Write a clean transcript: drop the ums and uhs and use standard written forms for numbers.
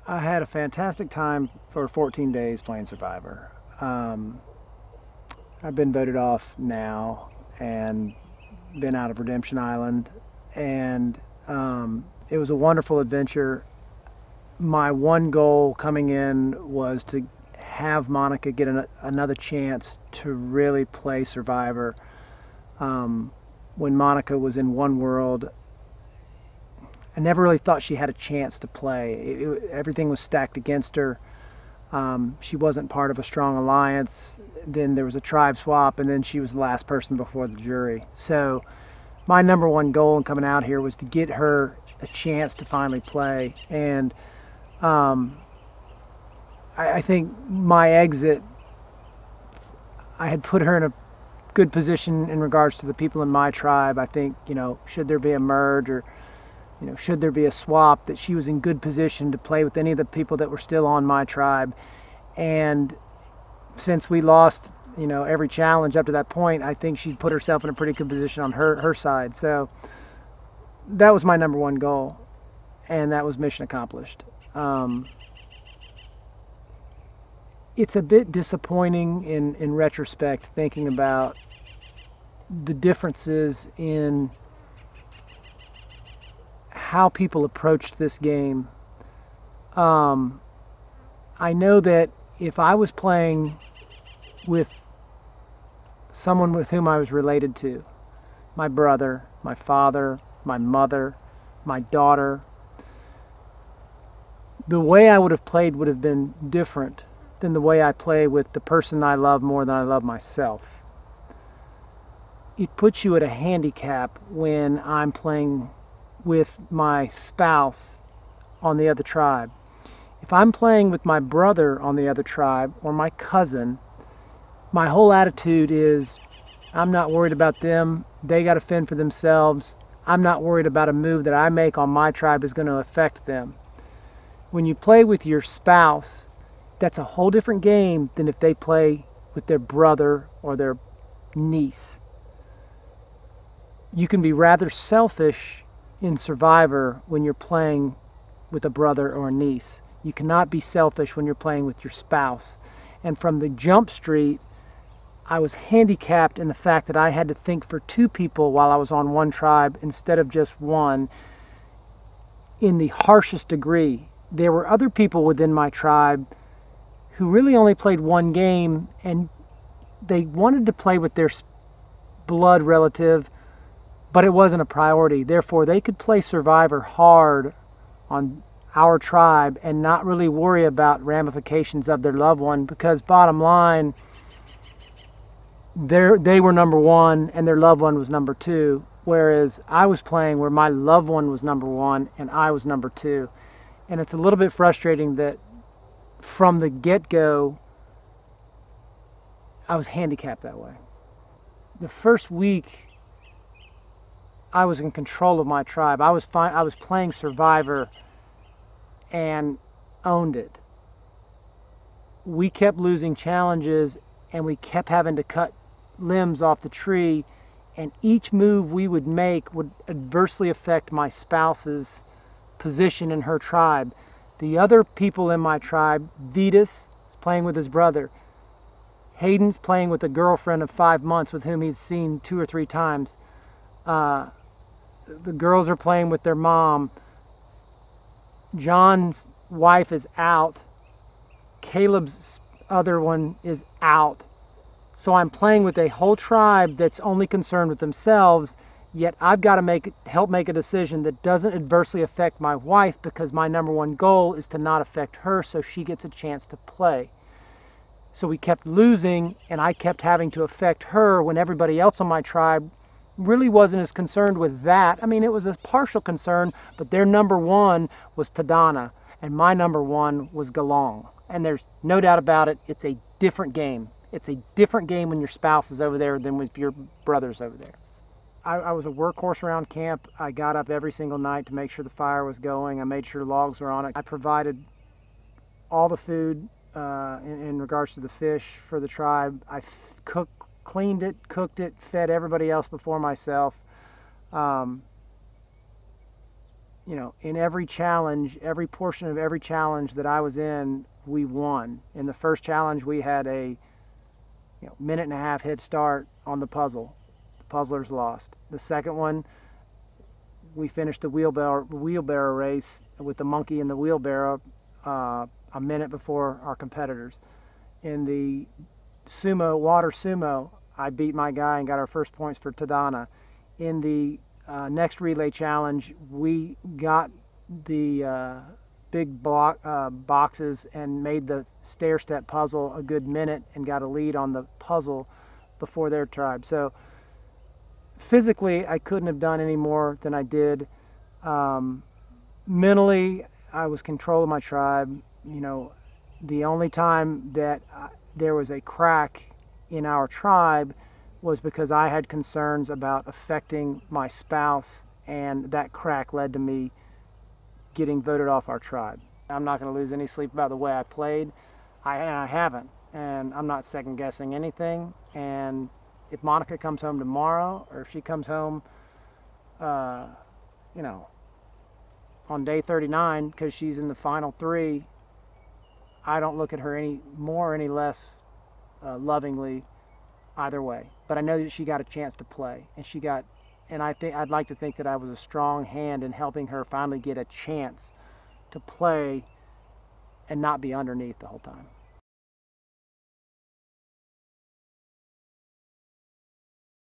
I had a fantastic time for 14 days playing Survivor. I've been voted off now and been out of Redemption Island, and it was a wonderful adventure. My one goal coming in was to have Monica get another chance to really play Survivor. When Monica was in One World, I never really thought she had a chance to play. Everything was stacked against her. She wasn't part of a strong alliance. Then there was a tribe swap, and then she was the last person before the jury. So my number one goal in coming out here was to get her a chance to finally play. And I think my exit, I had put her in a good position in regards to the people in my tribe. I think, should there be a merge or should there be a swap, that she was in good position to play with any of the people that were still on my tribe. And since we lost, every challenge up to that point, I think she'd put herself in a pretty good position on her side. So that was my number one goal, and that was mission accomplished. It's a bit disappointing in retrospect, thinking about the differences in how people approached this game. I know that if I was playing with someone with whom I was related to, my brother, my father, my mother, my daughter, the way I would have played would have been different than the way I play with the person I love more than I love myself. It puts you at a handicap when I'm playing with my spouse on the other tribe. If I'm playing with my brother on the other tribe or my cousin, my whole attitude is, I'm not worried about them. They got to fend for themselves. I'm not worried about a move that I make on my tribe is going to affect them. When you play with your spouse, that's a whole different game than if they play with their brother or their niece. You can be rather selfish in Survivor when you're playing with a brother or a niece. You cannot be selfish when you're playing with your spouse. And from the jump street, I was handicapped in the fact that I had to think for two people while I was on one tribe instead of just one, in the harshest degree. There were other people within my tribe who really only played one game, and they wanted to play with their blood relative, but it wasn't a priority. Therefore, they could play Survivor hard on our tribe and not really worry about ramifications of their loved one, because bottom line, they were number one and their loved one was number two, whereas I was playing where my loved one was number one and I was number two. And it's a little bit frustrating that from the get-go, I was handicapped that way. The first week, I was in control of my tribe. I was playing Survivor and owned it. We kept losing challenges and we kept having to cut limbs off the tree, and each move we would make would adversely affect my spouse's position in her tribe. The other people in my tribe, Vetus is playing with his brother. Hayden's playing with a girlfriend of 5 months with whom he's seen 2 or 3 times. The girls are playing with their mom. John's wife is out. Caleb's other one is out. So I'm playing with a whole tribe that's only concerned with themselves, yet I've got to help make a decision that doesn't adversely affect my wife, because my number one goal is to not affect her so she gets a chance to play. So we kept losing, and I kept having to affect her when everybody else on my tribe really wasn't as concerned with that. I mean, it was a partial concern, but their number one was Tadana, and my number one was Galong. And there's no doubt about it, it's a different game. It's a different game when your spouse is over there than if your brother's over there. I was a workhorse around camp. I got up every single night to make sure the fire was going. I made sure logs were on it. I provided all the food in regards to the fish for the tribe. I cleaned it, cooked it, fed everybody else before myself. you know, in every challenge, every portion of every challenge that I was in, we won. In the first challenge, we had a minute and a half head start on the puzzle. The puzzlers lost. The second one, we finished the wheelbarrow race with the monkey in the wheelbarrow a minute before our competitors. In the water sumo, I beat my guy and got our first points for Tadana. In the next relay challenge, we got the big boxes and made the stair step puzzle a good minute and got a lead on the puzzle before their tribe. So physically, I couldn't have done any more than I did. Mentally, I was controlling my tribe. You know, the only time that there was a crack in our tribe was because I had concerns about affecting my spouse, and that crack led to me getting voted off our tribe. I'm not going to lose any sleep about the way I played. I haven't, and I'm not second guessing anything. And if Monica comes home tomorrow, or if she comes home, you know, on day 39 because she's in the final 3, I don't look at her any more or any less lovingly either way. But I know that she got a chance to play, and I'd like to think that I was a strong hand in helping her finally get a chance to play and not be underneath the whole time.